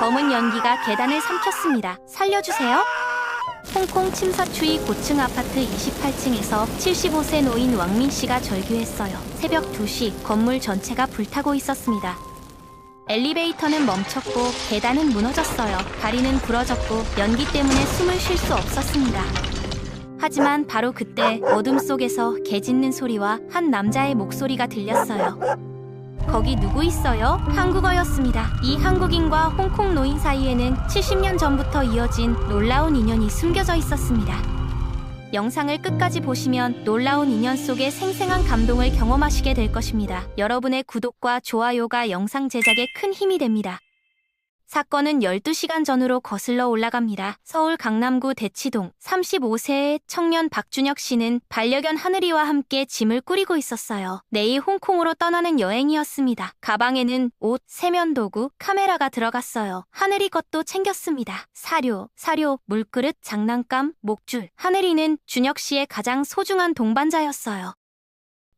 검은 연기가 계단을 삼켰습니다. 살려주세요. 홍콩 침사추이 고층 아파트 28층에서 75세 노인 왕민 씨가 절규했어요. 새벽 2시 건물 전체가 불타고 있었습니다. 엘리베이터는 멈췄고 계단은 무너졌어요. 다리는 부러졌고 연기 때문에 숨을 쉴 수 없었습니다. 하지만 바로 그때 어둠 속에서 개 짖는 소리와 한 남자의 목소리가 들렸어요. 거기 누구 있어요? 한국어였습니다. 이 한국인과 홍콩 노인 사이에는 70년 전부터 이어진 놀라운 인연이 숨겨져 있었습니다. 영상을 끝까지 보시면 놀라운 인연 속의 생생한 감동을 경험하시게 될 것입니다. 여러분의 구독과 좋아요가 영상 제작에 큰 힘이 됩니다. 사건은 12시간 전으로 거슬러 올라갑니다. 서울 강남구 대치동 35세의 청년 박준혁 씨는 반려견 하늘이와 함께 짐을 꾸리고 있었어요. 내일 홍콩으로 떠나는 여행이었습니다. 가방에는 옷, 세면도구, 카메라가 들어갔어요. 하늘이 것도 챙겼습니다. 사료, 물그릇, 장난감, 목줄. 하늘이는 준혁 씨의 가장 소중한 동반자였어요.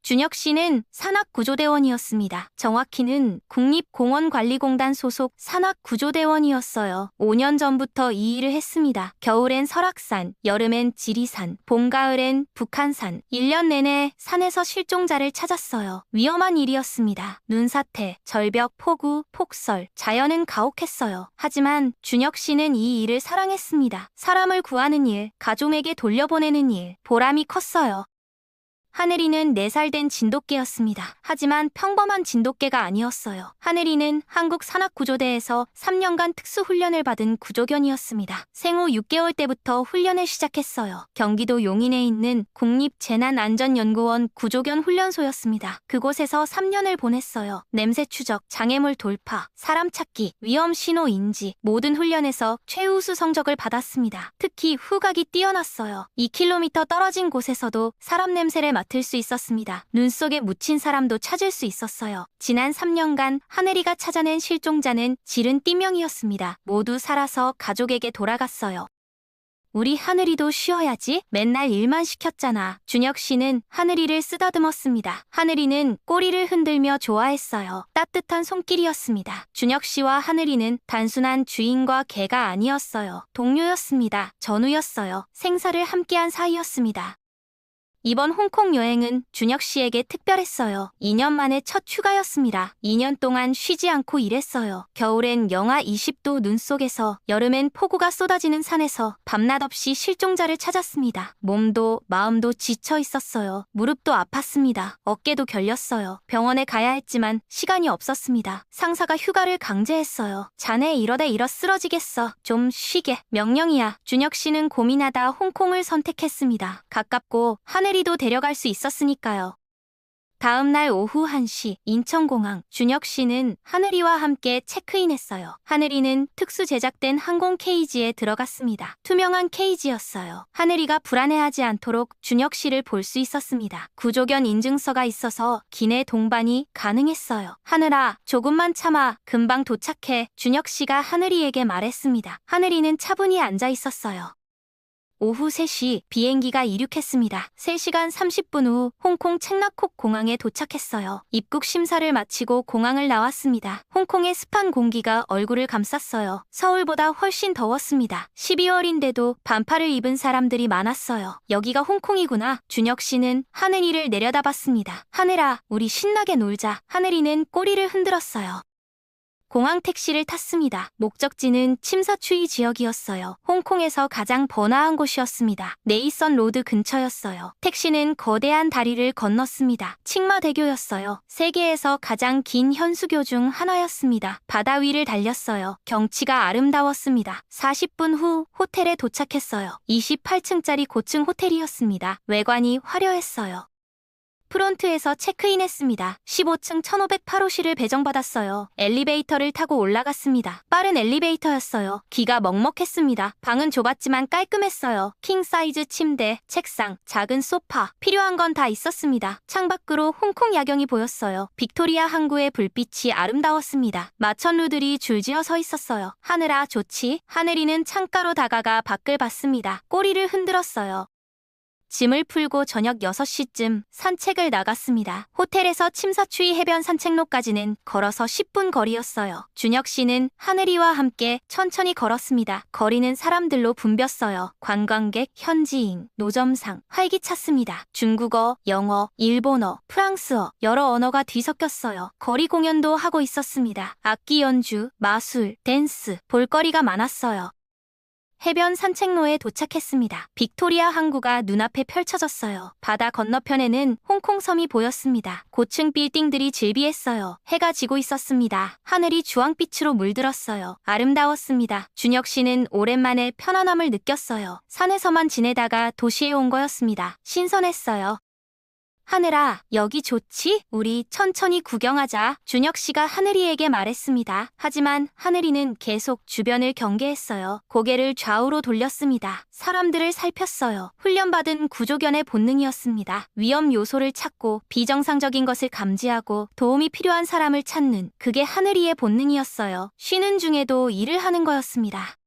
준혁 씨는 산악구조대원이었습니다. 정확히는 국립공원관리공단 소속 산악구조대원이었어요. 5년 전부터 이 일을 했습니다. 겨울엔 설악산, 여름엔 지리산, 봄, 가을엔 북한산. 1년 내내 산에서 실종자를 찾았어요. 위험한 일이었습니다. 눈사태, 절벽, 폭우, 폭설, 자연은 가혹했어요. 하지만 준혁 씨는 이 일을 사랑했습니다. 사람을 구하는 일, 가족에게 돌려보내는 일, 보람이 컸어요. 하늘이는 4살 된 진돗개였습니다. 하지만 평범한 진돗개가 아니었어요. 하늘이는 한국산악구조대에서 3년간 특수훈련을 받은 구조견이었습니다. 생후 6개월 때부터 훈련을 시작했어요. 경기도 용인에 있는 국립재난안전연구원 구조견 훈련소였습니다. 그곳에서 3년을 보냈어요. 냄새 추적, 장애물 돌파, 사람 찾기, 위험 신호 인지, 모든 훈련에서 최우수 성적을 받았습니다. 특히 후각이 뛰어났어요. 2km 떨어진 곳에서도 사람 냄새를 맡을 수 있었습니다. 눈 속에 묻힌 사람도 찾을 수 있었어요. 지난 3년간 하늘이가 찾아낸 실종자는 74명이었습니다. 모두 살아서 가족에게 돌아갔어요. 우리 하늘이도 쉬어야지. 맨날 일만 시켰잖아. 준혁 씨는 하늘이를 쓰다듬었습니다. 하늘이는 꼬리를 흔들며 좋아했어요. 따뜻한 손길이었습니다. 준혁 씨와 하늘이는 단순한 주인과 개가 아니었어요. 동료였습니다. 전우였어요. 생사를 함께한 사이였습니다. 이번 홍콩 여행은 준혁 씨에게 특별했어요. 2년 만에 첫 휴가였습니다. 2년 동안 쉬지 않고 일했어요. 겨울엔 영하 20도 눈 속에서, 여름엔 폭우가 쏟아지는 산에서 밤낮 없이 실종자를 찾았습니다. 몸도 마음도 지쳐 있었어요. 무릎도 아팠습니다. 어깨도 결렸어요. 병원에 가야 했지만 시간이 없었습니다. 상사가 휴가를 강제했어요. 자네 이러다 쓰러지겠어. 좀 쉬게. 명령이야. 준혁 씨는 고민하다 홍콩을 선택했습니다. 가깝고 하늘이도 데려갈 수 있었으니까요. 다음 날 오후 1시 인천공항, 준혁 씨는 하늘이와 함께 체크인했어요. 하늘이는 특수 제작된 항공 케이지에 들어갔습니다. 투명한 케이지였어요. 하늘이가 불안해하지 않도록 준혁 씨를 볼 수 있었습니다. 구조견 인증서가 있어서 기내 동반이 가능했어요. 하늘아, 조금만 참아. 금방 도착해. 준혁 씨가 하늘이에게 말했습니다. 하늘이는 차분히 앉아 있었어요. 오후 3시 비행기가 이륙했습니다. 3시간 30분 후 홍콩 첵라콕 공항에 도착했어요. 입국 심사를 마치고 공항을 나왔습니다. 홍콩의 습한 공기가 얼굴을 감쌌어요. 서울보다 훨씬 더웠습니다. 12월인데도 반팔을 입은 사람들이 많았어요. 여기가 홍콩이구나. 준혁 씨는 하늘이를 내려다봤습니다. 하늘아, 우리 신나게 놀자. 하늘이는 꼬리를 흔들었어요. 공항 택시를 탔습니다. 목적지는 침사추이 지역이었어요. 홍콩에서 가장 번화한 곳이었습니다. 네이선 로드 근처였어요. 택시는 거대한 다리를 건넜습니다. 칭마대교였어요. 세계에서 가장 긴 현수교 중 하나였습니다. 바다 위를 달렸어요. 경치가 아름다웠습니다. 40분 후 호텔에 도착했어요. 28층짜리 고층 호텔이었습니다. 외관이 화려했어요. 프론트에서 체크인했습니다. 15층 1508호실을 배정받았어요. 엘리베이터를 타고 올라갔습니다. 빠른 엘리베이터였어요. 귀가 먹먹했습니다. 방은 좁았지만 깔끔했어요. 킹사이즈 침대, 책상, 작은 소파, 필요한 건 다 있었습니다. 창밖으로 홍콩 야경이 보였어요. 빅토리아 항구의 불빛이 아름다웠습니다. 마천루들이 줄지어 서 있었어요. 하늘아, 좋지? 하늘이는 창가로 다가가 밖을 봤습니다. 꼬리를 흔들었어요. 짐을 풀고 저녁 6시쯤 산책을 나갔습니다. 호텔에서 침사추이 해변 산책로까지는 걸어서 10분 거리였어요. 준혁 씨는 하늘이와 함께 천천히 걸었습니다. 거리는 사람들로 붐볐어요. 관광객, 현지인, 노점상, 활기찼습니다. 중국어, 영어, 일본어, 프랑스어, 여러 언어가 뒤섞였어요. 거리 공연도 하고 있었습니다. 악기 연주, 마술, 댄스, 볼거리가 많았어요. 해변 산책로에 도착했습니다. 빅토리아 항구가 눈앞에 펼쳐졌어요. 바다 건너편에는 홍콩섬이 보였습니다. 고층 빌딩들이 질비했어요. 해가 지고 있었습니다. 하늘이 주황빛으로 물들었어요. 아름다웠습니다. 준혁 씨는 오랜만에 편안함을 느꼈어요. 산에서만 지내다가 도시에 온 거였습니다. 신선했어요. 하늘아, 여기 좋지? 우리 천천히 구경하자. 준혁 씨가 하늘이에게 말했습니다. 하지만 하늘이는 계속 주변을 경계했어요. 고개를 좌우로 돌렸습니다. 사람들을 살폈어요. 훈련받은 구조견의 본능이었습니다. 위험 요소를 찾고 비정상적인 것을 감지하고 도움이 필요한 사람을 찾는, 그게 하늘이의 본능이었어요. 쉬는 중에도 일을 하는 거였습니다.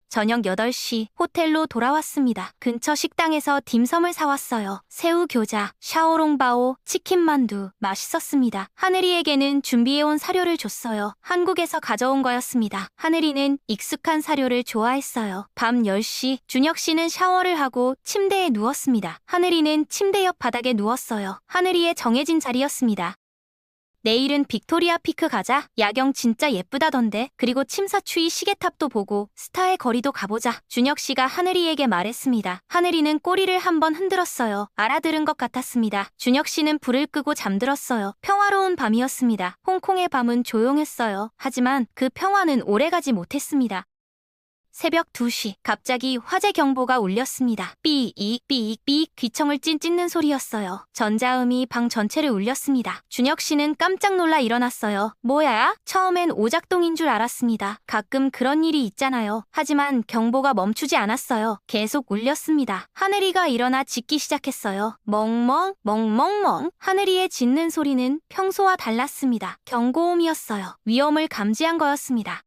저녁 8시 호텔로 돌아왔습니다. 근처 식당에서 딤섬을 사왔어요. 새우 교자, 샤오롱바오, 치킨 만두, 맛있었습니다. 하늘이에게는 준비해온 사료를 줬어요. 한국에서 가져온 거였습니다. 하늘이는 익숙한 사료를 좋아했어요. 밤 10시 준혁 씨는 샤워를 하고 침대에 누웠습니다. 하늘이는 침대 옆 바닥에 누웠어요. 하늘이의 정해진 자리였습니다. 내일은 빅토리아 피크 가자. 야경 진짜 예쁘다던데. 그리고 침사추이 시계탑도 보고 스타의 거리도 가보자. 준혁 씨가 하늘이에게 말했습니다. 하늘이는 꼬리를 한번 흔들었어요. 알아들은 것 같았습니다. 준혁 씨는 불을 끄고 잠들었어요. 평화로운 밤이었습니다. 홍콩의 밤은 조용했어요. 하지만 그 평화는 오래가지 못했습니다. 새벽 2시 갑자기 화재 경보가 울렸습니다. 삐익 삐익 삐익 귀청을 찢는 소리였어요. 전자음이 방 전체를 울렸습니다. 준혁 씨는 깜짝 놀라 일어났어요. 뭐야? 처음엔 오작동인 줄 알았습니다. 가끔 그런 일이 있잖아요. 하지만 경보가 멈추지 않았어요. 계속 울렸습니다. 하늘이가 일어나 짖기 시작했어요. 멍멍 멍멍멍. 하늘이의 짖는 소리는 평소와 달랐습니다. 경고음이었어요. 위험을 감지한 거였습니다.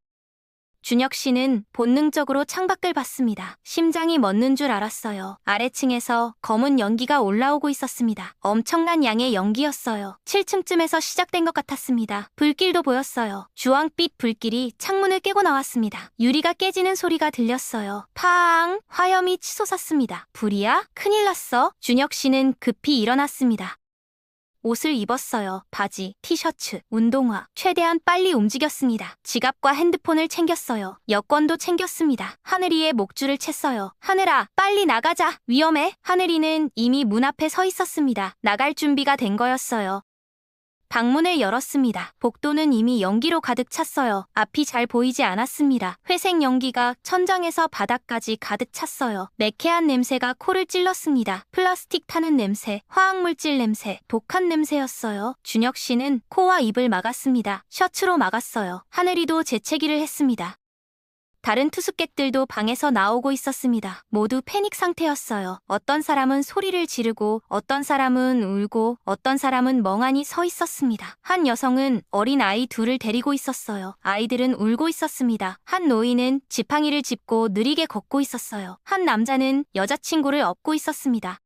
준혁 씨는 본능적으로 창밖을 봤습니다. 심장이 멎는 줄 알았어요. 아래층에서 검은 연기가 올라오고 있었습니다. 엄청난 양의 연기였어요. 7층쯤에서 시작된 것 같았습니다. 불길도 보였어요. 주황빛 불길이 창문을 깨고 나왔습니다. 유리가 깨지는 소리가 들렸어요. 팡! 화염이 치솟았습니다. 불이야? 큰일 났어. 준혁 씨는 급히 일어났습니다. 옷을 입었어요. 바지, 티셔츠, 운동화. 최대한 빨리 움직였습니다. 지갑과 핸드폰을 챙겼어요. 여권도 챙겼습니다. 하늘이의 목줄을 챘어요. 하늘아, 빨리 나가자. 위험해. 하늘이는 이미 문 앞에 서 있었습니다. 나갈 준비가 된 거였어요. 방문을 열었습니다. 복도는 이미 연기로 가득 찼어요. 앞이 잘 보이지 않았습니다. 회색 연기가 천장에서 바닥까지 가득 찼어요. 매캐한 냄새가 코를 찔렀습니다. 플라스틱 타는 냄새, 화학물질 냄새, 독한 냄새였어요. 준혁 씨는 코와 입을 막았습니다. 셔츠로 막았어요. 하늘이도 재채기를 했습니다. 다른 투숙객들도 방에서 나오고 있었습니다. 모두 패닉 상태였어요. 어떤 사람은 소리를 지르고 어떤 사람은 울고 어떤 사람은 멍하니 서 있었습니다. 한 여성은 어린 아이 둘을 데리고 있었어요. 아이들은 울고 있었습니다. 한 노인은 지팡이를 짚고 느리게 걷고 있었어요. 한 남자는 여자친구를 업고 있었습니다.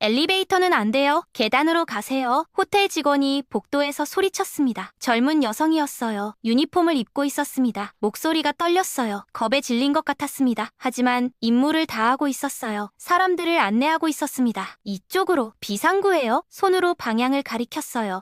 엘리베이터는 안 돼요. 계단으로 가세요. 호텔 직원이 복도에서 소리쳤습니다. 젊은 여성이었어요. 유니폼을 입고 있었습니다. 목소리가 떨렸어요. 겁에 질린 것 같았습니다. 하지만 임무를 다하고 있었어요. 사람들을 안내하고 있었습니다. 이쪽으로. 비상구예요. 손으로 방향을 가리켰어요.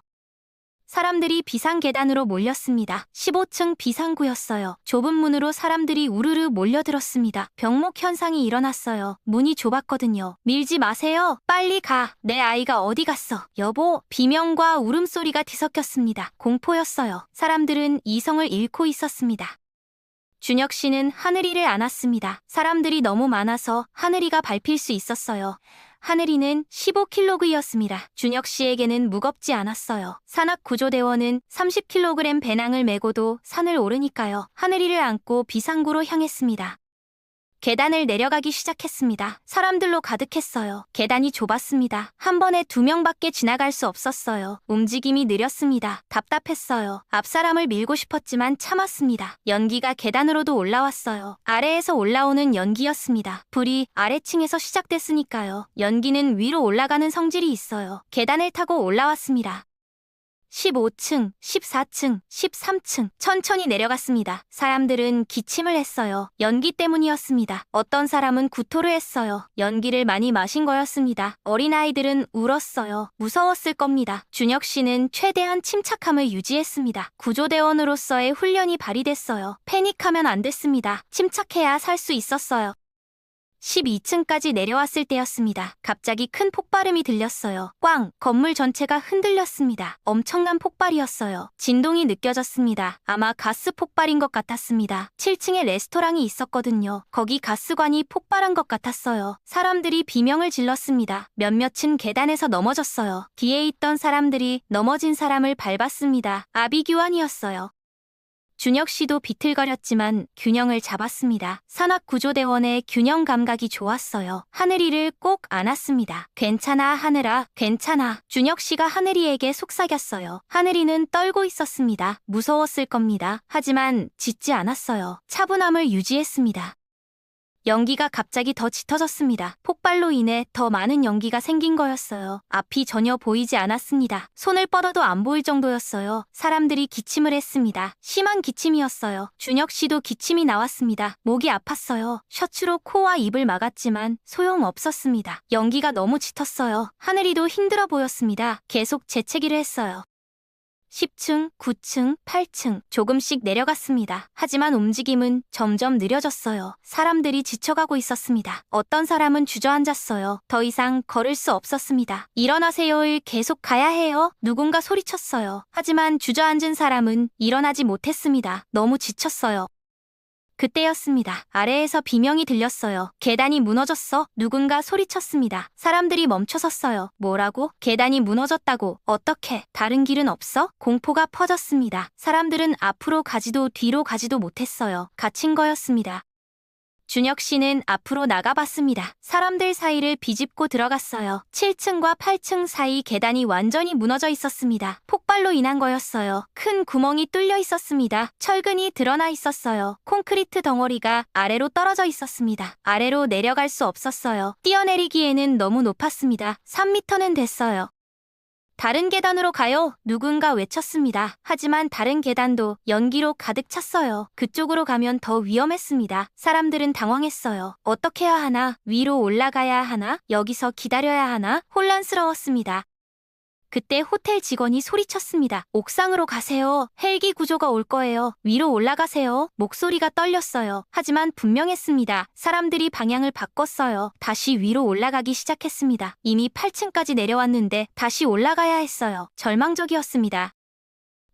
사람들이 비상계단으로 몰렸습니다. 15층 비상구였어요. 좁은 문으로 사람들이 우르르 몰려들었습니다. 병목 현상이 일어났어요. 문이 좁았거든요. 밀지 마세요. 빨리 가. 내 아이가 어디 갔어? 여보. 비명과 울음소리가 뒤섞였습니다. 공포였어요. 사람들은 이성을 잃고 있었습니다. 준혁 씨는 하늘이를 안았습니다. 사람들이 너무 많아서 하늘이가 밟힐 수 있었어요. 하늘이는 15kg이었습니다. 준혁 씨에게는 무겁지 않았어요. 산악구조대원은 30kg 배낭을 메고도 산을 오르니까요. 하늘이를 안고 비상구로 향했습니다. 계단을 내려가기 시작했습니다. 사람들로 가득했어요. 계단이 좁았습니다. 한 번에 2명밖에 지나갈 수 없었어요. 움직임이 느렸습니다. 답답했어요. 앞 사람을 밀고 싶었지만 참았습니다. 연기가 계단으로도 올라왔어요. 아래에서 올라오는 연기였습니다. 불이 아래층에서 시작됐으니까요. 연기는 위로 올라가는 성질이 있어요. 계단을 타고 올라왔습니다. 15층, 14층, 13층 천천히 내려갔습니다. 사람들은 기침을 했어요. 연기 때문이었습니다. 어떤 사람은 구토를 했어요. 연기를 많이 마신 거였습니다. 어린아이들은 울었어요. 무서웠을 겁니다. 준혁 씨는 최대한 침착함을 유지했습니다. 구조대원으로서의 훈련이 발휘됐어요. 패닉하면 안 됐습니다. 침착해야 살 수 있었어요. 12층까지 내려왔을 때였습니다. 갑자기 큰 폭발음이 들렸어요. 꽝! 건물 전체가 흔들렸습니다. 엄청난 폭발이었어요. 진동이 느껴졌습니다. 아마 가스 폭발인 것 같았습니다. 7층에 레스토랑이 있었거든요. 거기 가스관이 폭발한 것 같았어요. 사람들이 비명을 질렀습니다. 몇몇은 계단에서 넘어졌어요. 뒤에 있던 사람들이 넘어진 사람을 밟았습니다. 아비규환이었어요. 준혁 씨도 비틀거렸지만 균형을 잡았습니다. 산악구조대원의 균형 감각이 좋았어요. 하늘이를 꼭 안았습니다. 괜찮아 하늘아, 괜찮아. 준혁 씨가 하늘이에게 속삭였어요. 하늘이는 떨고 있었습니다. 무서웠을 겁니다. 하지만 짖지 않았어요. 차분함을 유지했습니다. 연기가 갑자기 더 짙어졌습니다. 폭발로 인해 더 많은 연기가 생긴 거였어요. 앞이 전혀 보이지 않았습니다. 손을 뻗어도 안 보일 정도였어요. 사람들이 기침을 했습니다. 심한 기침이었어요. 준혁 씨도 기침이 나왔습니다. 목이 아팠어요. 셔츠로 코와 입을 막았지만 소용없었습니다. 연기가 너무 짙었어요. 하늘이도 힘들어 보였습니다. 계속 재채기를 했어요. 10층, 9층, 8층 조금씩 내려갔습니다. 하지만 움직임은 점점 느려졌어요. 사람들이 지쳐가고 있었습니다. 어떤 사람은 주저앉았어요. 더 이상 걸을 수 없었습니다. 일어나세요를 계속 가야 해요. 누군가 소리쳤어요. 하지만 주저앉은 사람은 일어나지 못했습니다. 너무 지쳤어요. 그때였습니다. 아래에서 비명이 들렸어요. 계단이 무너졌어. 누군가 소리쳤습니다. 사람들이 멈춰섰어요. 뭐라고? 계단이 무너졌다고. 어떻게? 다른 길은 없어? 공포가 퍼졌습니다. 사람들은 앞으로 가지도 뒤로 가지도 못했어요. 갇힌 거였습니다. 준혁 씨는 앞으로 나가봤습니다. 사람들 사이를 비집고 들어갔어요. 7층과 8층 사이 계단이 완전히 무너져 있었습니다. 폭발로 인한 거였어요. 큰 구멍이 뚫려 있었습니다. 철근이 드러나 있었어요. 콘크리트 덩어리가 아래로 떨어져 있었습니다. 아래로 내려갈 수 없었어요. 뛰어내리기에는 너무 높았습니다. 3m는 됐어요. 다른 계단으로 가요. 누군가 외쳤습니다. 하지만 다른 계단도 연기로 가득 찼어요. 그쪽으로 가면 더 위험했습니다. 사람들은 당황했어요. 어떻게 해야 하나? 위로 올라가야 하나? 여기서 기다려야 하나? 혼란스러웠습니다. 그때 호텔 직원이 소리쳤습니다. 옥상으로 가세요. 헬기 구조가 올 거예요. 위로 올라가세요. 목소리가 떨렸어요. 하지만 분명했습니다. 사람들이 방향을 바꿨어요. 다시 위로 올라가기 시작했습니다. 이미 8층까지 내려왔는데 다시 올라가야 했어요. 절망적이었습니다.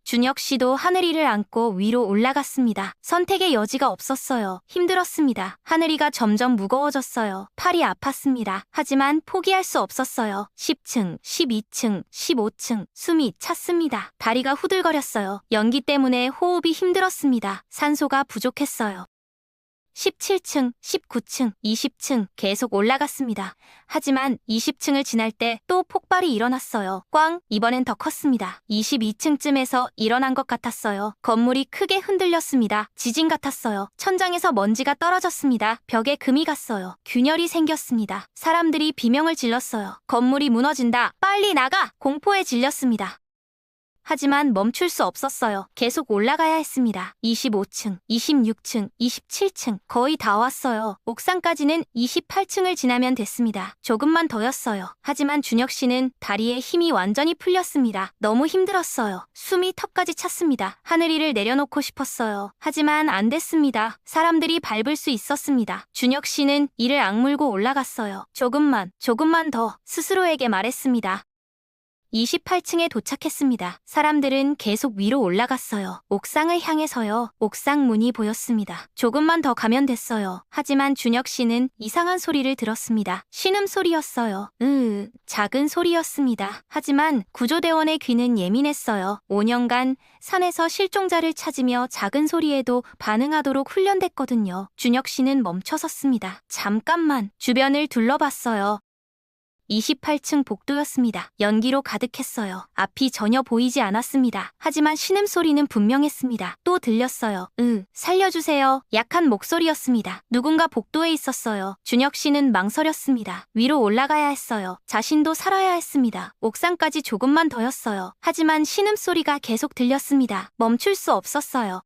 준혁 씨도 하늘이를 안고 위로 올라갔습니다. 선택의 여지가 없었어요. 힘들었습니다. 하늘이가 점점 무거워졌어요. 팔이 아팠습니다. 하지만 포기할 수 없었어요. 10층, 12층, 15층 숨이 찼습니다. 다리가 후들거렸어요. 연기 때문에 호흡이 힘들었습니다. 산소가 부족했어요. 17층, 19층, 20층 계속 올라갔습니다. 하지만 20층을 지날 때 또 폭발이 일어났어요. 꽝! 이번엔 더 컸습니다. 22층쯤에서 일어난 것 같았어요. 건물이 크게 흔들렸습니다. 지진 같았어요. 천장에서 먼지가 떨어졌습니다. 벽에 금이 갔어요. 균열이 생겼습니다. 사람들이 비명을 질렀어요. 건물이 무너진다. 빨리 나가! 공포에 질렸습니다. 하지만 멈출 수 없었어요. 계속 올라가야 했습니다. 25층, 26층, 27층 거의 다 왔어요. 옥상까지는 28층을 지나면 됐습니다. 조금만 더였어요. 하지만 준혁 씨는 다리에 힘이 완전히 풀렸습니다. 너무 힘들었어요. 숨이 턱까지 찼습니다. 하늘이를 내려놓고 싶었어요. 하지만 안 됐습니다. 사람들이 밟을 수 있었습니다. 준혁 씨는 이를 악물고 올라갔어요. 조금만 더 스스로에게 말했습니다. 28층에 도착했습니다. 사람들은 계속 위로 올라갔어요. 옥상을 향해서요. 옥상 문이 보였습니다. 조금만 더 가면 됐어요. 하지만 준혁 씨는 이상한 소리를 들었습니다. 신음소리였어요. 작은 소리였습니다. 하지만 구조대원의 귀는 예민했어요. 5년간 산에서 실종자를 찾으며 작은 소리에도 반응하도록 훈련됐거든요. 준혁 씨는 멈춰섰습니다. 잠깐만 주변을 둘러봤어요. 28층 복도였습니다. 연기로 가득했어요. 앞이 전혀 보이지 않았습니다. 하지만 신음소리는 분명했습니다. 또 들렸어요. 살려주세요. 약한 목소리였습니다. 누군가 복도에 있었어요. 준혁 씨는 망설였습니다. 위로 올라가야 했어요. 자신도 살아야 했습니다. 옥상까지 조금만 더였어요. 하지만 신음소리가 계속 들렸습니다. 멈출 수 없었어요.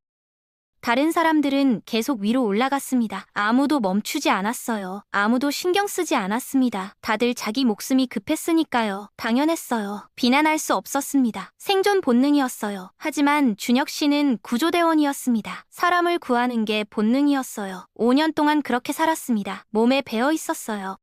다른 사람들은 계속 위로 올라갔습니다. 아무도 멈추지 않았어요. 아무도 신경 쓰지 않았습니다. 다들 자기 목숨이 급했으니까요. 당연했어요. 비난할 수 없었습니다. 생존 본능이었어요. 하지만 준혁 씨는 구조대원이었습니다. 사람을 구하는 게 본능이었어요. 5년 동안 그렇게 살았습니다. 몸에 배어 있었어요.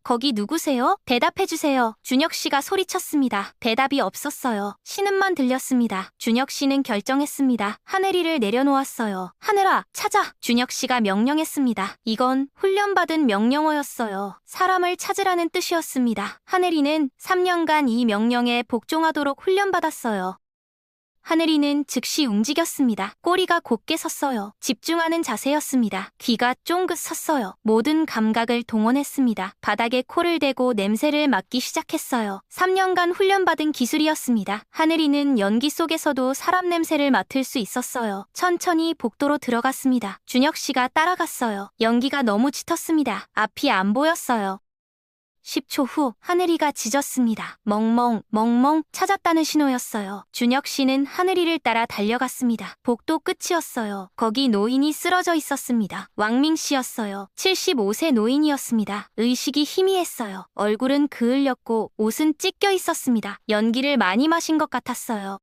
거기 누구세요? 대답해주세요. 준혁 씨가 소리쳤습니다. 대답이 없었어요. 신음만 들렸습니다. 준혁 씨는 결정했습니다. 하늘이를 내려놓았어요. 하늘아, 찾아! 준혁 씨가 명령했습니다. 이건 훈련받은 명령어였어요. 사람을 찾으라는 뜻이었습니다. 하늘이는 3년간 이 명령에 복종하도록 훈련받았어요. 하늘이는 즉시 움직였습니다. 꼬리가 곧게 섰어요. 집중하는 자세였습니다. 귀가 쫑긋 섰어요. 모든 감각을 동원했습니다. 바닥에 코를 대고 냄새를 맡기 시작했어요. 3년간 훈련받은 기술이었습니다. 하늘이는 연기 속에서도 사람 냄새를 맡을 수 있었어요. 천천히 복도로 들어갔습니다. 준혁 씨가 따라갔어요. 연기가 너무 짙었습니다. 앞이 안 보였어요. 10초 후 하늘이가 짖었습니다. 멍멍, 멍멍 찾았다는 신호였어요. 준혁 씨는 하늘이를 따라 달려갔습니다. 복도 끝이었어요. 거기 노인이 쓰러져 있었습니다. 왕민 씨였어요. 75세 노인이었습니다. 의식이 희미했어요. 얼굴은 그을렸고 옷은 찢겨 있었습니다. 연기를 많이 마신 것 같았어요.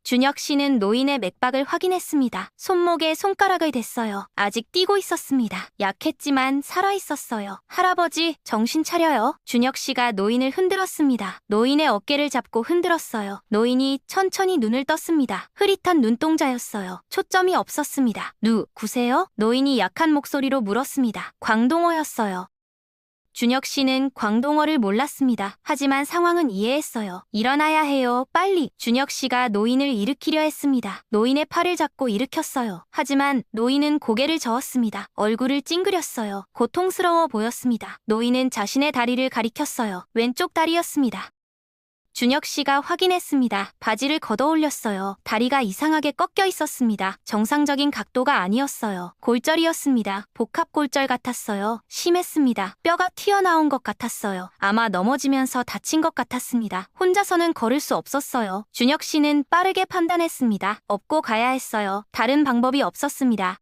준혁 씨는 노인의 맥박을 확인했습니다. 손목에 손가락을 댔어요. 아직 뛰고 있었습니다. 약했지만 살아있었어요. 할아버지, 정신 차려요. 준혁 씨가 노인을 흔들었습니다. 노인의 어깨를 잡고 흔들었어요. 노인이 천천히 눈을 떴습니다. 흐릿한 눈동자였어요. 초점이 없었습니다. 누구세요? 노인이 약한 목소리로 물었습니다. 광동어였어요. 준혁 씨는 광동어를 몰랐습니다. 하지만 상황은 이해했어요. 일어나야 해요. 빨리. 준혁 씨가 노인을 일으키려 했습니다. 노인의 팔을 잡고 일으켰어요. 하지만 노인은 고개를 저었습니다. 얼굴을 찡그렸어요. 고통스러워 보였습니다. 노인은 자신의 다리를 가리켰어요. 왼쪽 다리였습니다. 준혁 씨가 확인했습니다. 바지를 걷어 올렸어요. 다리가 이상하게 꺾여 있었습니다. 정상적인 각도가 아니었어요. 골절이었습니다. 복합골절 같았어요. 심했습니다. 뼈가 튀어나온 것 같았어요. 아마 넘어지면서 다친 것 같았습니다. 혼자서는 걸을 수 없었어요. 준혁 씨는 빠르게 판단했습니다. 업고 가야 했어요. 다른 방법이 없었습니다.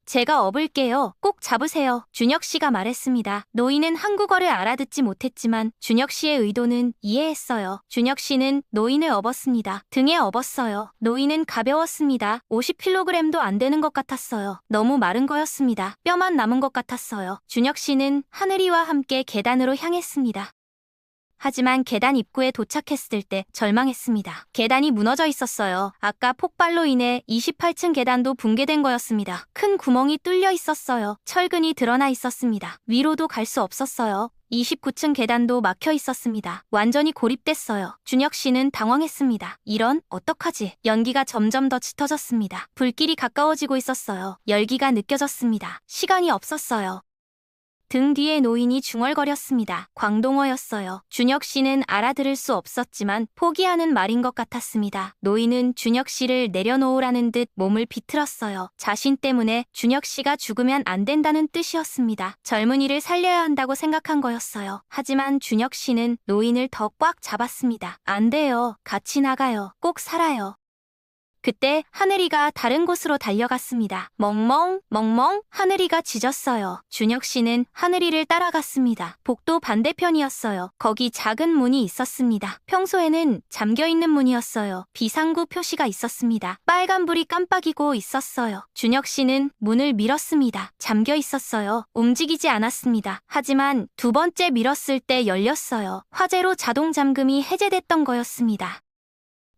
제가 업을게요. 꼭 잡으세요. 준혁 씨가 말했습니다. 노인은 한국어를 알아듣지 못했지만 준혁 씨의 의도는 이해했어요. 준혁 씨는 노인을 업었습니다. 등에 업었어요. 노인은 가벼웠습니다. 50kg도 안 되는 것 같았어요. 너무 마른 거였습니다. 뼈만 남은 것 같았어요. 준혁 씨는 하늘이와 함께 계단으로 향했습니다. 하지만 계단 입구에 도착했을 때 절망했습니다. 계단이 무너져 있었어요. 아까 폭발로 인해 28층 계단도 붕괴된 거였습니다. 큰 구멍이 뚫려 있었어요. 철근이 드러나 있었습니다. 위로도 갈 수 없었어요. 29층 계단도 막혀 있었습니다. 완전히 고립됐어요. 준혁 씨는 당황했습니다. 이런, 어떡하지? 연기가 점점 더 짙어졌습니다. 불길이 가까워지고 있었어요. 열기가 느껴졌습니다. 시간이 없었어요. 등 뒤에 노인이 중얼거렸습니다. 광동어였어요. 준혁 씨는 알아들을 수 없었지만 포기하는 말인 것 같았습니다. 노인은 준혁 씨를 내려놓으라는 듯 몸을 비틀었어요. 자신 때문에 준혁 씨가 죽으면 안 된다는 뜻이었습니다. 젊은이를 살려야 한다고 생각한 거였어요. 하지만 준혁 씨는 노인을 더 꽉 잡았습니다. 안 돼요. 같이 나가요. 꼭 살아요. 그때 하늘이가 다른 곳으로 달려갔습니다. 멍멍, 멍멍, 하늘이가 짖었어요. 준혁 씨는 하늘이를 따라갔습니다. 복도 반대편이었어요. 거기 작은 문이 있었습니다. 평소에는 잠겨있는 문이었어요. 비상구 표시가 있었습니다. 빨간불이 깜빡이고 있었어요. 준혁 씨는 문을 밀었습니다. 잠겨 있었어요. 움직이지 않았습니다. 하지만 두 번째 밀었을 때 열렸어요. 화재로 자동 잠금이 해제됐던 거였습니다.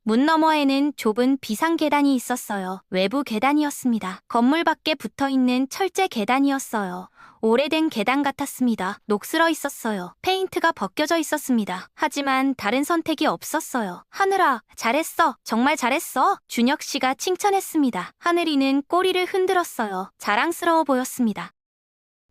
문 너머에는 좁은 비상 계단이 있었어요. 외부 계단이었습니다. 건물 밖에 붙어있는 철제 계단이었어요. 오래된 계단 같았습니다. 녹슬어 있었어요. 페인트가 벗겨져 있었습니다. 하지만 다른 선택이 없었어요. 하늘아, 잘했어. 정말 잘했어. 준혁 씨가 칭찬했습니다. 하늘이는 꼬리를 흔들었어요. 자랑스러워 보였습니다.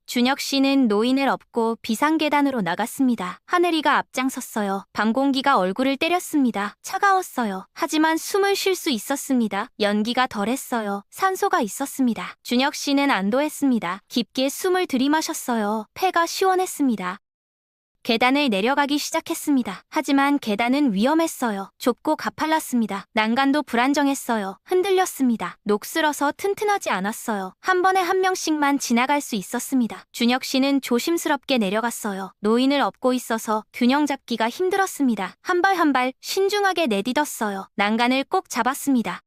준혁 씨는 노인을 업고 비상계단으로 나갔습니다. 하늘이가 앞장섰어요. 밤 공기가 얼굴을 때렸습니다. 차가웠어요. 하지만 숨을 쉴 수 있었습니다. 연기가 덜했어요. 산소가 있었습니다. 준혁 씨는 안도했습니다. 깊게 숨을 들이마셨어요. 폐가 시원했습니다. 계단을 내려가기 시작했습니다. 하지만 계단은 위험했어요. 좁고 가팔랐습니다. 난간도 불안정했어요. 흔들렸습니다. 녹슬어서 튼튼하지 않았어요. 한 번에 한 명씩만 지나갈 수 있었습니다. 준혁 씨는 조심스럽게 내려갔어요. 노인을 업고 있어서 균형 잡기가 힘들었습니다. 한 발 한 발 신중하게 내딛었어요. 난간을 꼭 잡았습니다.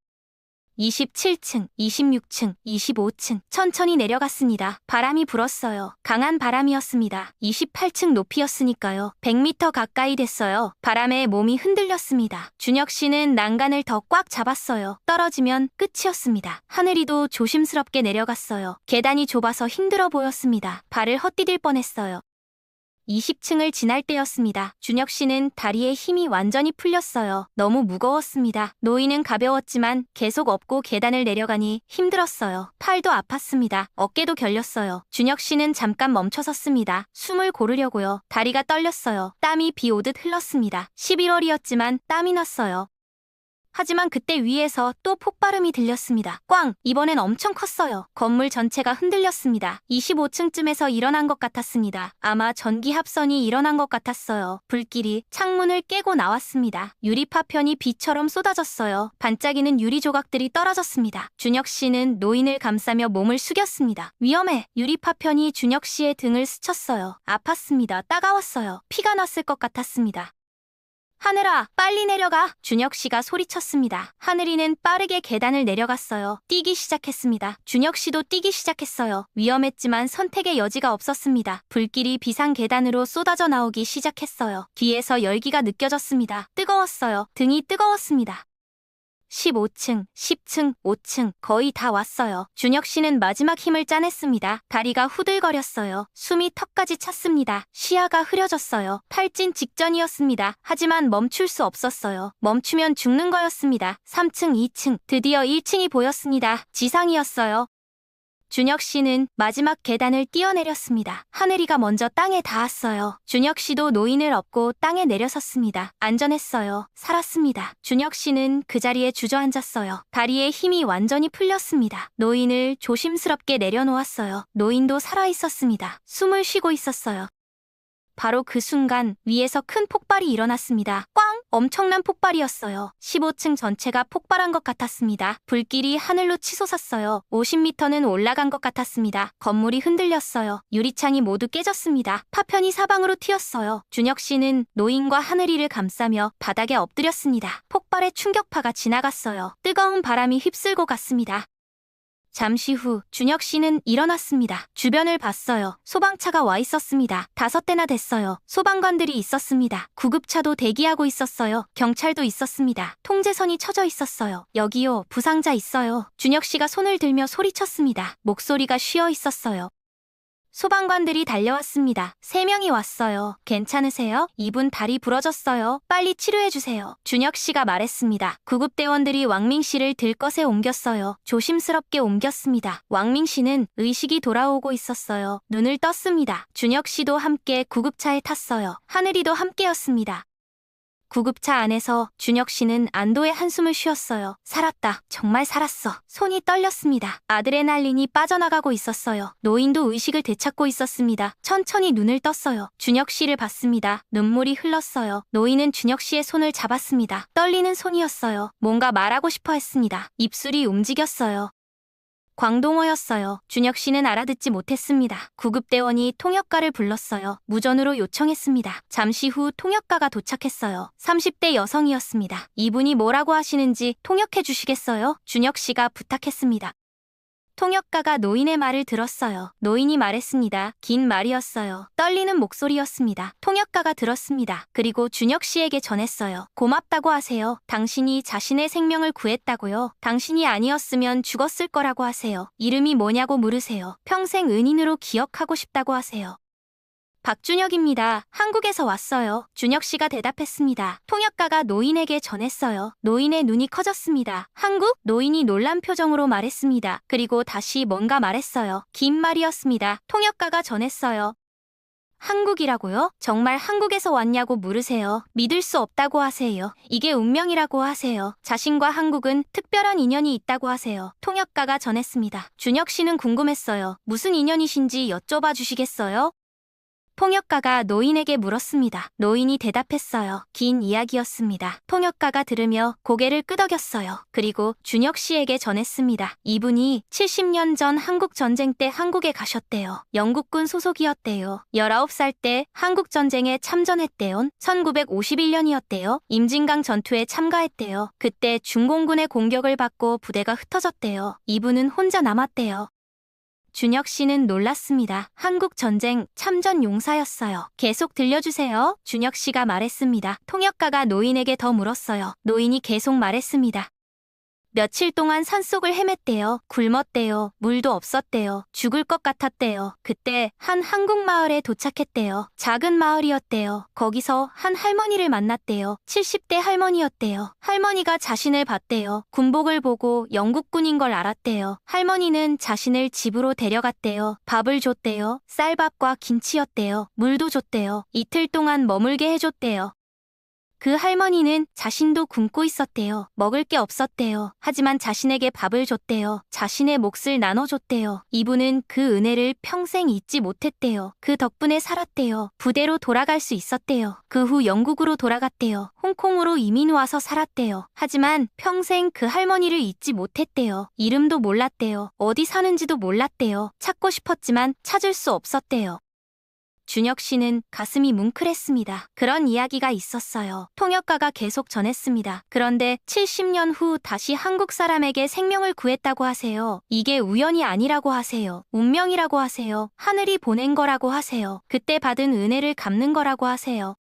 27층, 26층, 25층 천천히 내려갔습니다. 바람이 불었어요. 강한 바람이었습니다. 28층 높이였으니까요. 100m 가까이 됐어요. 바람에 몸이 흔들렸습니다. 준혁 씨는 난간을 더 꽉 잡았어요. 떨어지면 끝이었습니다. 하늘이도 조심스럽게 내려갔어요. 계단이 좁아서 힘들어 보였습니다. 발을 헛디딜 뻔했어요. 20층을 지날 때였습니다. 준혁 씨는 다리에 힘이 완전히 풀렸어요. 너무 무거웠습니다. 노인은 가벼웠지만 계속 업고 계단을 내려가니 힘들었어요. 팔도 아팠습니다. 어깨도 결렸어요. 준혁 씨는 잠깐 멈춰섰습니다. 숨을 고르려고요. 다리가 떨렸어요. 땀이 비 오듯 흘렀습니다. 11월이었지만 땀이 났어요. 하지만 그때 위에서 또 폭발음이 들렸습니다. 꽝! 이번엔 엄청 컸어요. 건물 전체가 흔들렸습니다. 25층쯤에서 일어난 것 같았습니다. 아마 전기 합선이 일어난 것 같았어요. 불길이 창문을 깨고 나왔습니다. 유리 파편이 비처럼 쏟아졌어요. 반짝이는 유리 조각들이 떨어졌습니다. 준혁 씨는 노인을 감싸며 몸을 숙였습니다. 위험해! 유리 파편이 준혁 씨의 등을 스쳤어요. 아팠습니다. 따가웠어요. 피가 났을 것 같았습니다. 하늘아, 빨리 내려가! 준혁 씨가 소리쳤습니다. 하늘이는 빠르게 계단을 내려갔어요. 뛰기 시작했습니다. 준혁 씨도 뛰기 시작했어요. 위험했지만 선택의 여지가 없었습니다. 불길이 비상 계단으로 쏟아져 나오기 시작했어요. 뒤에서 열기가 느껴졌습니다. 뜨거웠어요. 등이 뜨거웠습니다. 15층, 10층, 5층 거의 다 왔어요. 준혁 씨는 마지막 힘을 짜냈습니다. 다리가 후들거렸어요. 숨이 턱까지 찼습니다. 시야가 흐려졌어요. 탈진 직전이었습니다. 하지만 멈출 수 없었어요. 멈추면 죽는 거였습니다. 3층, 2층, 드디어 1층이 보였습니다. 지상이었어요. 준혁 씨는 마지막 계단을 뛰어내렸습니다. 하늘이가 먼저 땅에 닿았어요. 준혁 씨도 노인을 업고 땅에 내려섰습니다. 안전했어요. 살았습니다. 준혁 씨는 그 자리에 주저앉았어요. 다리에 힘이 완전히 풀렸습니다. 노인을 조심스럽게 내려놓았어요. 노인도 살아있었습니다. 숨을 쉬고 있었어요. 바로 그 순간 위에서 큰 폭발이 일어났습니다. 꽝! 엄청난 폭발이었어요. 15층 전체가 폭발한 것 같았습니다. 불길이 하늘로 치솟았어요. 50m는 올라간 것 같았습니다. 건물이 흔들렸어요. 유리창이 모두 깨졌습니다. 파편이 사방으로 튀었어요. 준혁 씨는 노인과 하늘이를 감싸며 바닥에 엎드렸습니다. 폭발의 충격파가 지나갔어요. 뜨거운 바람이 휩쓸고 갔습니다. 잠시 후 준혁 씨는 일어났습니다. 주변을 봤어요. 소방차가 와 있었습니다. 5대나 됐어요. 소방관들이 있었습니다. 구급차도 대기하고 있었어요. 경찰도 있었습니다. 통제선이 쳐져 있었어요. 여기요, 부상자 있어요. 준혁 씨가 손을 들며 소리쳤습니다. 목소리가 쉬어 있었어요. 소방관들이 달려왔습니다. 3명이 왔어요. 괜찮으세요? 이분 다리 부러졌어요. 빨리 치료해주세요. 준혁 씨가 말했습니다. 구급대원들이 왕민 씨를 들것에 옮겼어요. 조심스럽게 옮겼습니다. 왕민 씨는 의식이 돌아오고 있었어요. 눈을 떴습니다. 준혁 씨도 함께 구급차에 탔어요. 하늘이도 함께였습니다. 구급차 안에서 준혁 씨는 안도의 한숨을 쉬었어요. 살았다. 정말 살았어. 손이 떨렸습니다. 아드레날린이 빠져나가고 있었어요. 노인도 의식을 되찾고 있었습니다. 천천히 눈을 떴어요. 준혁 씨를 봤습니다. 눈물이 흘렀어요. 노인은 준혁 씨의 손을 잡았습니다. 떨리는 손이었어요. 뭔가 말하고 싶어 했습니다. 입술이 움직였어요. 광동어였어요. 준혁 씨는 알아듣지 못했습니다. 구급대원이 통역가를 불렀어요. 무전으로 요청했습니다. 잠시 후 통역가가 도착했어요. 30대 여성이었습니다. 이분이 뭐라고 하시는지 통역해 주시겠어요? 준혁 씨가 부탁했습니다. 통역가가 노인의 말을 들었어요. 노인이 말했습니다. 긴 말이었어요. 떨리는 목소리였습니다. 통역가가 들었습니다. 그리고 준혁 씨에게 전했어요. 고맙다고 하세요. 당신이 자신의 생명을 구했다고요. 당신이 아니었으면 죽었을 거라고 하세요. 이름이 뭐냐고 물으세요. 평생 은인으로 기억하고 싶다고 하세요. 박준혁입니다. 한국에서 왔어요. 준혁 씨가 대답했습니다. 통역가가 노인에게 전했어요. 노인의 눈이 커졌습니다. 한국? 노인이 놀란 표정으로 말했습니다. 그리고 다시 뭔가 말했어요. 긴 말이었습니다. 통역가가 전했어요. 한국이라고요? 정말 한국에서 왔냐고 물으세요. 믿을 수 없다고 하세요. 이게 운명이라고 하세요. 자신과 한국은 특별한 인연이 있다고 하세요. 통역가가 전했습니다. 준혁 씨는 궁금했어요. 무슨 인연이신지 여쭤봐 주시겠어요? 통역가가 노인에게 물었습니다. 노인이 대답했어요. 긴 이야기였습니다. 통역가가 들으며 고개를 끄덕였어요. 그리고 준혁 씨에게 전했습니다. 이분이 70년 전 한국전쟁 때 한국에 가셨대요. 영국군 소속이었대요. 19살 때 한국전쟁에 참전했대요. 1951년이었대요. 임진강 전투에 참가했대요. 그때 중공군의 공격을 받고 부대가 흩어졌대요. 이분은 혼자 남았대요. 준혁 씨는 놀랐습니다. 한국전쟁 참전 용사였어요. 계속 들려주세요. 준혁 씨가 말했습니다. 통역가가 노인에게 더 물었어요. 노인이 계속 말했습니다. 며칠 동안 산속을 헤맸대요. 굶었대요. 물도 없었대요. 죽을 것 같았대요. 그때 한 한국 마을에 도착했대요. 작은 마을이었대요. 거기서 한 할머니를 만났대요. 70대 할머니였대요. 할머니가 자신을 봤대요. 군복을 보고 영국군인 걸 알았대요. 할머니는 자신을 집으로 데려갔대요. 밥을 줬대요. 쌀밥과 김치였대요. 물도 줬대요. 이틀 동안 머물게 해줬대요. 그 할머니는 자신도 굶고 있었대요. 먹을 게 없었대요. 하지만 자신에게 밥을 줬대요. 자신의 몫을 나눠줬대요. 이분은 그 은혜를 평생 잊지 못했대요. 그 덕분에 살았대요. 부대로 돌아갈 수 있었대요. 그 후 영국으로 돌아갔대요. 홍콩으로 이민 와서 살았대요. 하지만 평생 그 할머니를 잊지 못했대요. 이름도 몰랐대요. 어디 사는지도 몰랐대요. 찾고 싶었지만 찾을 수 없었대요. 준혁 씨는 가슴이 뭉클했습니다. 그런 이야기가 있었어요. 통역가가 계속 전했습니다. 그런데 70년 후 다시 한국 사람에게 생명을 구했다고 하세요. 이게 우연이 아니라고 하세요. 운명이라고 하세요. 하늘이 보낸 거라고 하세요. 그때 받은 은혜를 갚는 거라고 하세요.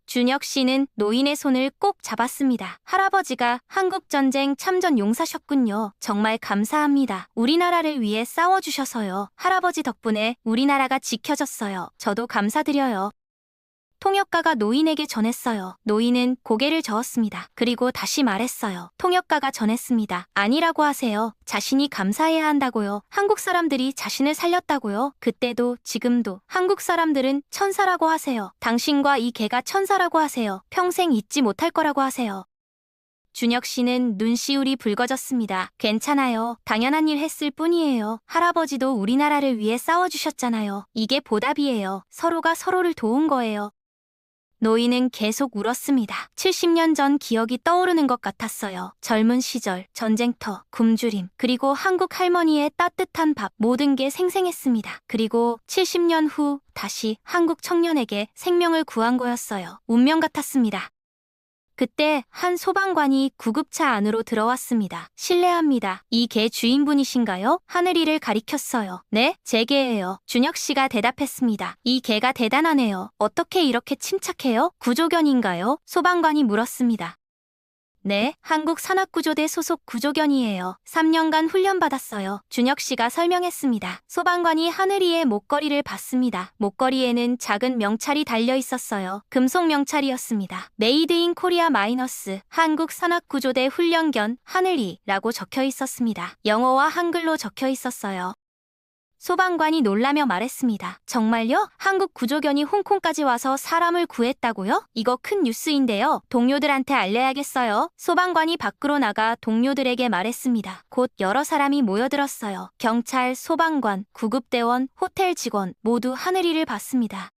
준혁 씨는 노인의 손을 꼭 잡았습니다. 할아버지가 한국전쟁 참전 용사셨군요. 정말 감사합니다. 우리나라를 위해 싸워주셔서요. 할아버지 덕분에 우리나라가 지켜졌어요. 저도 감사드려요. 통역가가 노인에게 전했어요. 노인은 고개를 저었습니다. 그리고 다시 말했어요. 통역가가 전했습니다. 아니라고 하세요. 자신이 감사해야 한다고요. 한국 사람들이 자신을 살렸다고요. 그때도 지금도 한국 사람들은 천사라고 하세요. 당신과 이 개가 천사라고 하세요. 평생 잊지 못할 거라고 하세요. 준혁 씨는 눈시울이 붉어졌습니다. 괜찮아요. 당연한 일 했을 뿐이에요. 할아버지도 우리나라를 위해 싸워주셨잖아요. 이게 보답이에요. 서로가 서로를 도운 거예요. 노인은 계속 울었습니다. 70년 전 기억이 떠오르는 것 같았어요. 젊은 시절, 전쟁터, 굶주림, 그리고 한국 할머니의 따뜻한 밥, 모든 게 생생했습니다. 그리고 70년 후 다시 한국 청년에게 생명을 구한 거였어요. 운명 같았습니다. 그때 한 소방관이 구급차 안으로 들어왔습니다. 실례합니다. 이 개 주인분이신가요? 하늘이를 가리켰어요. 네, 제 개예요. 준혁 씨가 대답했습니다. 이 개가 대단하네요. 어떻게 이렇게 침착해요? 구조견인가요? 소방관이 물었습니다. 네, 한국 산악구조대 소속 구조견이에요. 3년간 훈련받았어요. 준혁 씨가 설명했습니다. 소방관이 하늘이의 목걸이를 봤습니다. 목걸이에는 작은 명찰이 달려 있었어요. 금속 명찰이었습니다. 메이드 인 코리아 마이너스 한국 산악구조대 훈련견 하늘이라고 적혀 있었습니다. 영어와 한글로 적혀 있었어요. 소방관이 놀라며 말했습니다. 정말요? 한국 구조견이 홍콩까지 와서 사람을 구했다고요? 이거 큰 뉴스인데요. 동료들한테 알려야겠어요. 소방관이 밖으로 나가 동료들에게 말했습니다. 곧 여러 사람이 모여들었어요. 경찰, 소방관, 구급대원, 호텔 직원 모두 하늘이를 봤습니다.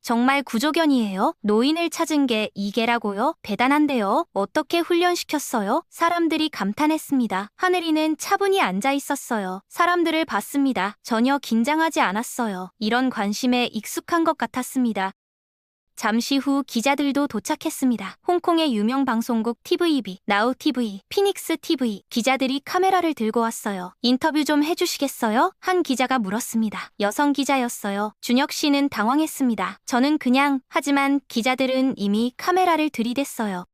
정말 구조견이에요? 노인을 찾은 게 이게라고요? 대단한데요? 어떻게 훈련시켰어요? 사람들이 감탄했습니다. 하늘이는 차분히 앉아 있었어요. 사람들을 봤습니다. 전혀 긴장하지 않았어요. 이런 관심에 익숙한 것 같았습니다. 잠시 후 기자들도 도착했습니다. 홍콩의 유명 방송국 TVB, 나우TV, 피닉스TV 기자들이 카메라를 들고 왔어요. 인터뷰 좀 해주시겠어요? 한 기자가 물었습니다. 여성 기자였어요. 준혁 씨는 당황했습니다. 저는 그냥 하지만 기자들은 이미 카메라를 들이댔어요.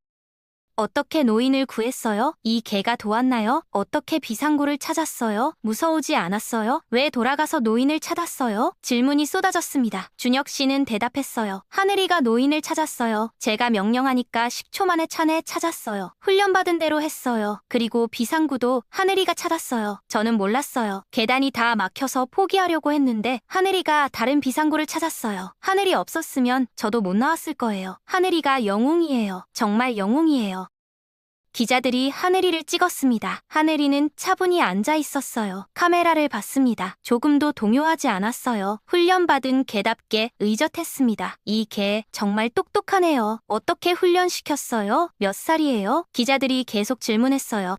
어떻게 노인을 구했어요? 이 개가 도왔나요? 어떻게 비상구를 찾았어요? 무서우지 않았어요? 왜 돌아가서 노인을 찾았어요? 질문이 쏟아졌습니다. 준혁 씨는 대답했어요. 하늘이가 노인을 찾았어요. 제가 명령하니까 10초 만에 차내 찾았어요. 훈련받은 대로 했어요. 그리고 비상구도 하늘이가 찾았어요. 저는 몰랐어요. 계단이 다 막혀서 포기하려고 했는데 하늘이가 다른 비상구를 찾았어요. 하늘이 없었으면 저도 못 나왔을 거예요. 하늘이가 영웅이에요. 정말 영웅이에요. 기자들이 하늘이를 찍었습니다. 하늘이는 차분히 앉아 있었어요. 카메라를 봤습니다. 조금도 동요하지 않았어요. 훈련받은 개답게 의젓했습니다. 이 개 정말 똑똑하네요. 어떻게 훈련시켰어요? 몇 살이에요? 기자들이 계속 질문했어요.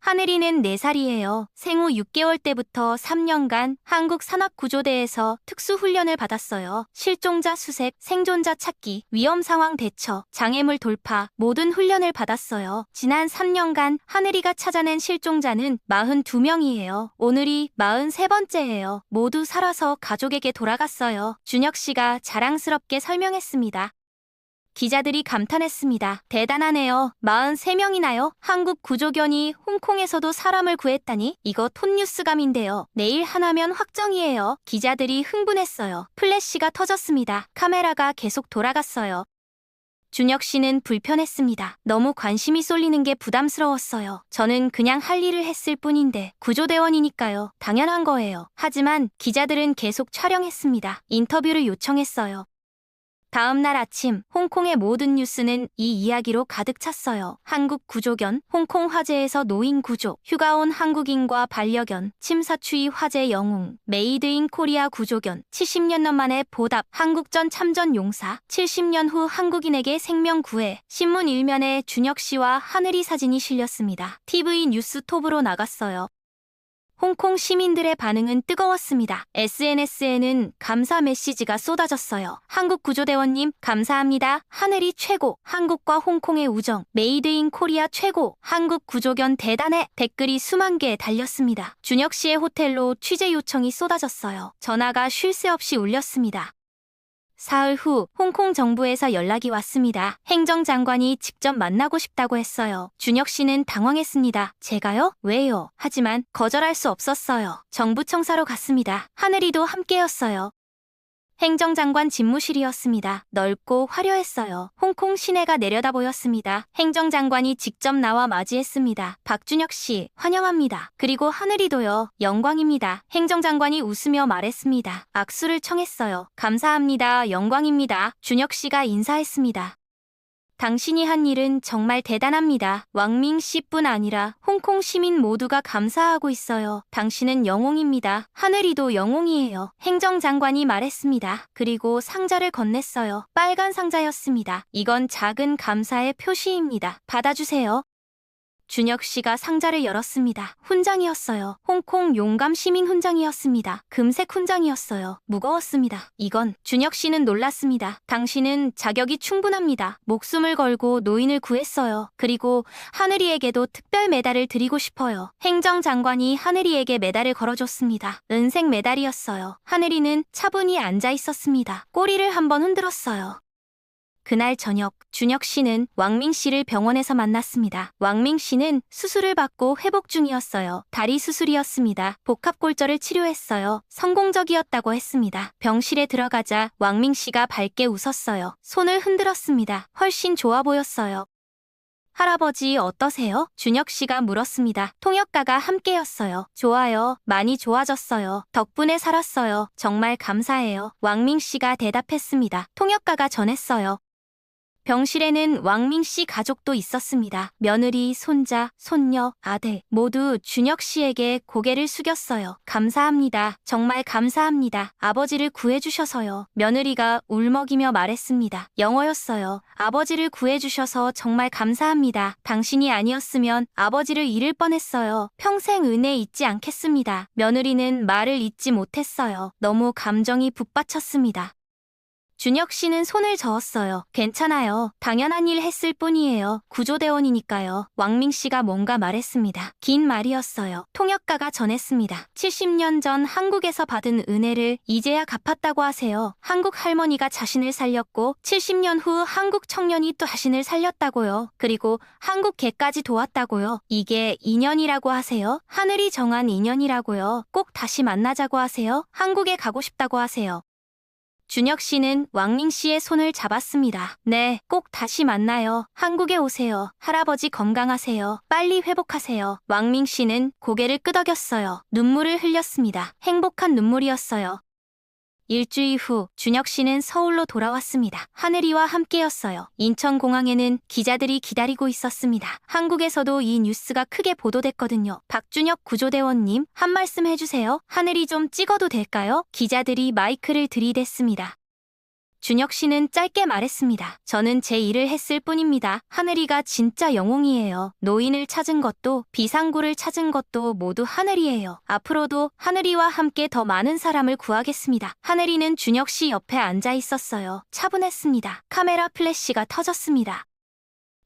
하늘이는 4살이에요. 생후 6개월 때부터 3년간 한국산악구조대에서 특수훈련을 받았어요. 실종자 수색, 생존자 찾기, 위험상황 대처, 장애물 돌파 모든 훈련을 받았어요. 지난 3년간 하늘이가 찾아낸 실종자는 42명이에요. 오늘이 43번째예요. 모두 살아서 가족에게 돌아갔어요. 준혁 씨가 자랑스럽게 설명했습니다. 기자들이 감탄했습니다. 대단하네요. 43명이나요? 한국 구조견이 홍콩에서도 사람을 구했다니? 이거 톱뉴스감인데요. 내일 하나면 확정이에요. 기자들이 흥분했어요. 플래시가 터졌습니다. 카메라가 계속 돌아갔어요. 준혁 씨는 불편했습니다. 너무 관심이 쏠리는 게 부담스러웠어요. 저는 그냥 할 일을 했을 뿐인데 구조대원이니까요. 당연한 거예요. 하지만 기자들은 계속 촬영했습니다. 인터뷰를 요청했어요. 다음 날 아침 홍콩의 모든 뉴스는 이 이야기로 가득 찼어요. 한국 구조견, 홍콩 화재에서 노인 구조, 휴가 온 한국인과 반려견, 침사추위 화재 영웅, 메이드 인 코리아 구조견, 70년 만에 보답, 한국전 참전 용사, 70년 후 한국인에게 생명 구해, 신문 일면에 준혁 씨와 하늘이 사진이 실렸습니다. TV 뉴스 톱으로 나갔어요. 홍콩 시민들의 반응은 뜨거웠습니다. SNS에는 감사 메시지가 쏟아졌어요. 한국구조대원님 감사합니다. 하늘이 최고. 한국과 홍콩의 우정. 메이드 인 코리아 최고. 한국 구조견 대단해. 댓글이 수만 개 달렸습니다. 준혁 씨의 호텔로 취재 요청이 쏟아졌어요. 전화가 쉴 새 없이 울렸습니다. 사흘 후 홍콩 정부에서 연락이 왔습니다. 행정장관이 직접 만나고 싶다고 했어요. 준혁 씨는 당황했습니다. 제가요? 왜요? 하지만 거절할 수 없었어요. 정부 청사로 갔습니다. 하늘이도 함께였어요. 행정장관 집무실이었습니다. 넓고 화려했어요. 홍콩 시내가 내려다 보였습니다. 행정장관이 직접 나와 맞이했습니다. 박준혁 씨, 환영합니다. 그리고 하늘이도요. 영광입니다. 행정장관이 웃으며 말했습니다. 악수를 청했어요. 감사합니다. 영광입니다. 준혁 씨가 인사했습니다. 당신이 한 일은 정말 대단합니다. 왕밍 씨뿐 아니라 홍콩 시민 모두가 감사하고 있어요. 당신은 영웅입니다. 하늘이도 영웅이에요. 행정장관이 말했습니다. 그리고 상자를 건넸어요. 빨간 상자였습니다. 이건 작은 감사의 표시입니다. 받아주세요. 준혁 씨가 상자를 열었습니다. 훈장이었어요. 홍콩 용감 시민 훈장이었습니다. 금색 훈장이었어요. 무거웠습니다. 이건 준혁 씨는 놀랐습니다. 당신은 자격이 충분합니다. 목숨을 걸고 노인을 구했어요. 그리고 하늘이에게도 특별 메달을 드리고 싶어요. 행정장관이 하늘이에게 메달을 걸어줬습니다. 은색 메달이었어요. 하늘이는 차분히 앉아 있었습니다. 꼬리를 한번 흔들었어요. 그날 저녁 준혁 씨는 왕밍 씨를 병원에서 만났습니다. 왕밍 씨는 수술을 받고 회복 중이었어요. 다리 수술이었습니다. 복합골절을 치료했어요. 성공적이었다고 했습니다. 병실에 들어가자 왕밍 씨가 밝게 웃었어요. 손을 흔들었습니다. 훨씬 좋아 보였어요. 할아버지 어떠세요? 준혁 씨가 물었습니다. 통역가가 함께였어요. 좋아요. 많이 좋아졌어요. 덕분에 살았어요. 정말 감사해요. 왕민 씨가 대답했습니다. 통역가가 전했어요. 병실에는 왕민 씨 가족도 있었습니다. 며느리, 손자, 손녀, 아들 모두 준혁 씨에게 고개를 숙였어요. 감사합니다. 정말 감사합니다. 아버지를 구해주셔서요. 며느리가 울먹이며 말했습니다. 영어였어요. 아버지를 구해주셔서 정말 감사합니다. 당신이 아니었으면 아버지를 잃을 뻔했어요. 평생 은혜 잊지 않겠습니다. 며느리는 말을 잇지 못했어요. 너무 감정이 북받쳤습니다. 준혁 씨는 손을 저었어요. 괜찮아요. 당연한 일 했을 뿐이에요. 구조대원이니까요. 왕민 씨가 뭔가 말했습니다. 긴 말이었어요. 통역가가 전했습니다. 70년 전 한국에서 받은 은혜를 이제야 갚았다고 하세요. 한국 할머니가 자신을 살렸고 70년 후 한국 청년이 또 자신을 살렸다고요. 그리고 한국 개까지 도왔다고요. 이게 인연이라고 하세요. 하늘이 정한 인연이라고요. 꼭 다시 만나자고 하세요. 한국에 가고 싶다고 하세요. 준혁 씨는 왕민 씨의 손을 잡았습니다. 네, 꼭 다시 만나요. 한국에 오세요. 할아버지 건강하세요. 빨리 회복하세요. 왕민 씨는 고개를 끄덕였어요. 눈물을 흘렸습니다. 행복한 눈물이었어요. 일주일 후 준혁 씨는 서울로 돌아왔습니다. 하늘이와 함께였어요. 인천공항에는 기자들이 기다리고 있었습니다. 한국에서도 이 뉴스가 크게 보도됐거든요. 박준혁 구조대원님, 한 말씀 해주세요. 하늘이 좀 찍어도 될까요? 기자들이 마이크를 들이댔습니다. 준혁 씨는 짧게 말했습니다. 저는 제 일을 했을 뿐입니다. 하늘이가 진짜 영웅이에요. 노인을 찾은 것도 비상구를 찾은 것도 모두 하늘이에요. 앞으로도 하늘이와 함께 더 많은 사람을 구하겠습니다. 하늘이는 준혁 씨 옆에 앉아 있었어요. 차분했습니다. 카메라 플래시가 터졌습니다.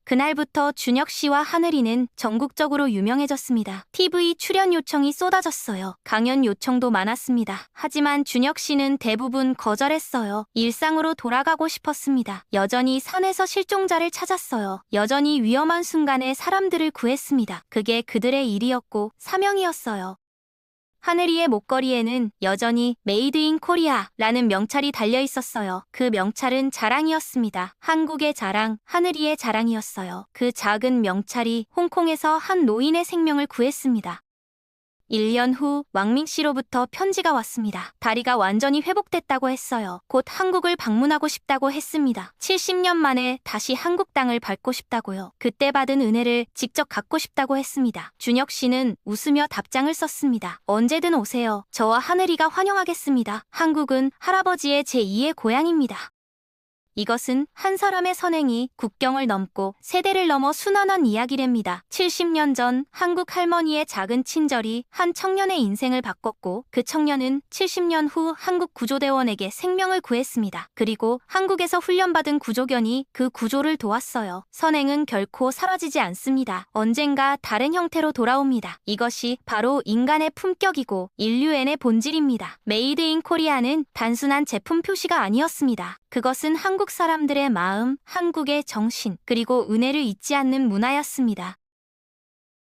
그날부터 준혁 씨와 하늘이는 전국적으로 유명해졌습니다. TV 출연 요청이 쏟아졌어요. 강연 요청도 많았습니다. 하지만 준혁 씨는 대부분 거절했어요. 일상으로 돌아가고 싶었습니다. 여전히 산에서 실종자를 찾았어요. 여전히 위험한 순간에 사람들을 구했습니다. 그게 그들의 일이었고 사명이었어요. 하늘이의 목걸이에는 여전히 메이드 인 코리아라는 명찰이 달려 있었어요. 그 명찰은 자랑이었습니다. 한국의 자랑, 하늘이의 자랑이었어요. 그 작은 명찰이 홍콩에서 한 노인의 생명을 구했습니다. 1년 후 왕민 씨로부터 편지가 왔습니다. 다리가 완전히 회복됐다고 했어요. 곧 한국을 방문하고 싶다고 했습니다. 70년 만에 다시 한국 땅을 밟고 싶다고요. 그때 받은 은혜를 직접 갖고 싶다고 했습니다. 준혁 씨는 웃으며 답장을 썼습니다. 언제든 오세요. 저와 하늘이가 환영하겠습니다. 한국은 할아버지의 제2의 고향입니다. 이것은 한 사람의 선행이 국경을 넘고 세대를 넘어 순환한 이야기랍니다. 70년 전 한국 할머니의 작은 친절이 한 청년의 인생을 바꿨고 그 청년은 70년 후 한국 구조대원에게 생명을 구했습니다. 그리고 한국에서 훈련받은 구조견이 그 구조를 도왔어요. 선행은 결코 사라지지 않습니다. 언젠가 다른 형태로 돌아옵니다. 이것이 바로 인간의 품격이고 인류애의 본질입니다. 메이드 인 코리아는 단순한 제품 표시가 아니었습니다. 그것은 한국 사람들의 마음, 한국의 정신, 그리고 은혜를 잊지 않는 문화였습니다.